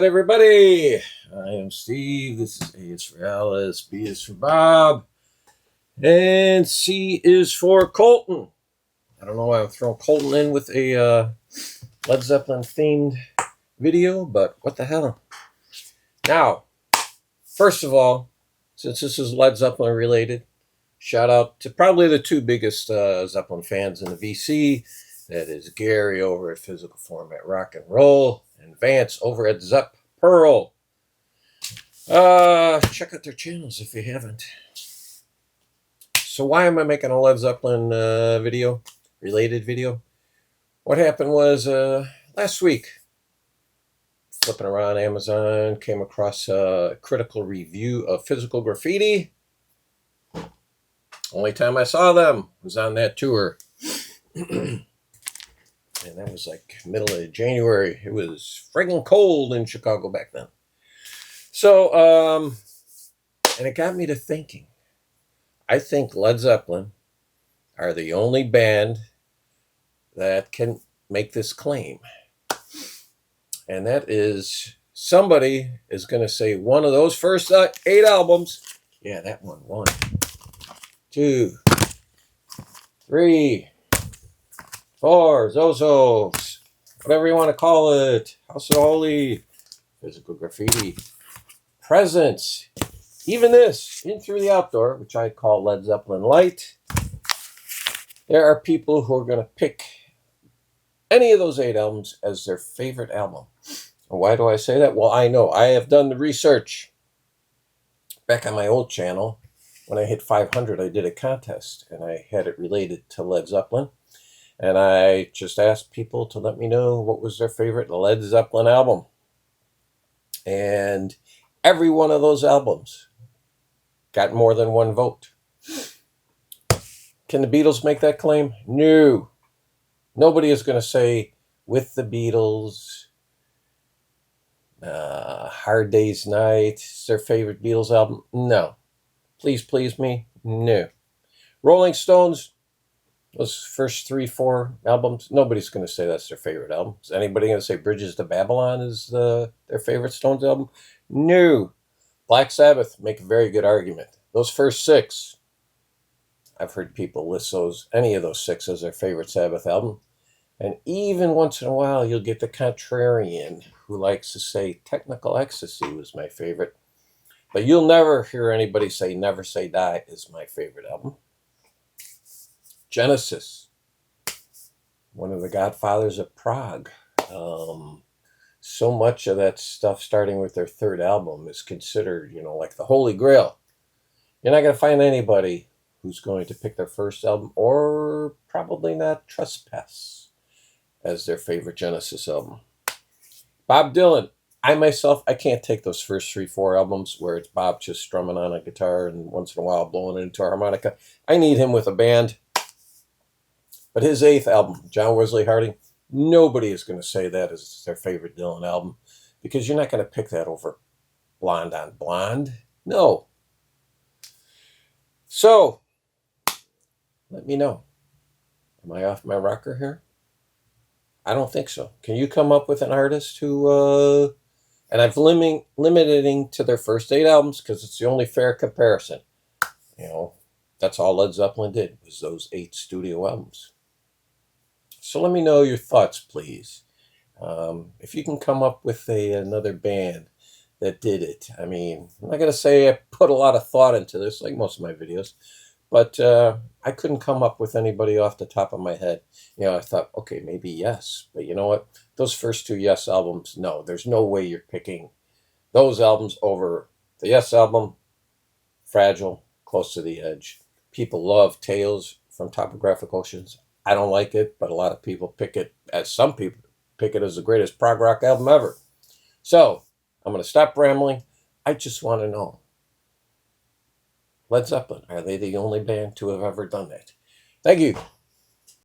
right, everybody. I am Steve. This is A is for Alice, B is for Bob, and C is for Colton. I don't know why I'm throwing Colton in with a Led Zeppelin themed video, but what the hell? Now, first of all, since this is Led Zeppelin related, shout out to probably the two biggest Zeppelin fans in the VC. That is Gary over at Physical Format Rock and Roll and Vance over at zeppearl. Check out their channels if you haven't. So why am I making a Led Zeppelin related video? What happened was last week, flipping around Amazon, came across a critical review of Physical Graffiti. Only time I saw them was on that tour. And that was like middle of January. It was friggin' cold in Chicago back then. So, and it got me to thinking. I think Led Zeppelin are the only band that can make this claim. And that is, somebody is going to say one of those first 8 albums. Yeah, that one. 1, 2, 3, 4, Zozos, whatever you want to call it, House of Holy, Physical Graffiti, Presence, even this, In Through the Outdoor, which I call Led Zeppelin Light. There are people who are going to pick any of those 8 albums as their favorite album. And why do I say that? Well, I know. I have done the research. Back on my old channel, when I hit 500, I did a contest, and I had it related to Led Zeppelin. And I just asked people to let me know what was their favorite Led Zeppelin album. And every one of those albums got more than 1 vote. Can the Beatles make that claim? No. Nobody is going to say, With the Beatles, Hard Day's Night is their favorite Beatles album. No. Please Please Me? No. Rolling Stones, those first 3, 4 albums, nobody's going to say that's their favorite album. Is anybody going to say Bridges to Babylon is their favorite Stones album? No. Black Sabbath make a very good argument. Those first 6, I've heard people list any of those 6 as their favorite Sabbath album. And even once in a while, you'll get the contrarian who likes to say Technical Ecstasy was my favorite. But you'll never hear anybody say Never Say Die is my favorite album. Genesis, one of the godfathers of prog. So much of that stuff, starting with their 3rd album, is considered, like the Holy Grail. You're not going to find anybody who's going to pick their first album, or probably not Trespass, as their favorite Genesis album. Bob Dylan, I can't take those first 3, 4 albums where it's Bob just strumming on a guitar and once in a while blowing it into a harmonica. I need him with a band. But his 8th album, John Wesley Harding, nobody is going to say that is their favorite Dylan album, because you're not going to pick that over Blonde on Blonde. No. So, let me know. Am I off my rocker here? I don't think so. Can you come up with an artist who, and I've limiting to their first 8 albums because it's the only fair comparison. That's all Led Zeppelin did, was those 8 studio albums. So let me know your thoughts, please. If you can come up with another band that did it. I mean, I'm not going to say I put a lot of thought into this, like most of my videos, but I couldn't come up with anybody off the top of my head. I thought, okay, maybe Yes. But you know what? Those first 2 Yes albums, no, there's no way you're picking those albums over the Yes album, Fragile, Close to the Edge. People love Tales from Topographic Oceans. I don't like it, but a lot of people pick it, as some people pick it as the greatest prog rock album ever. So, I'm going to stop rambling. I just want to know, Led Zeppelin, are they the only band to have ever done that? Thank you.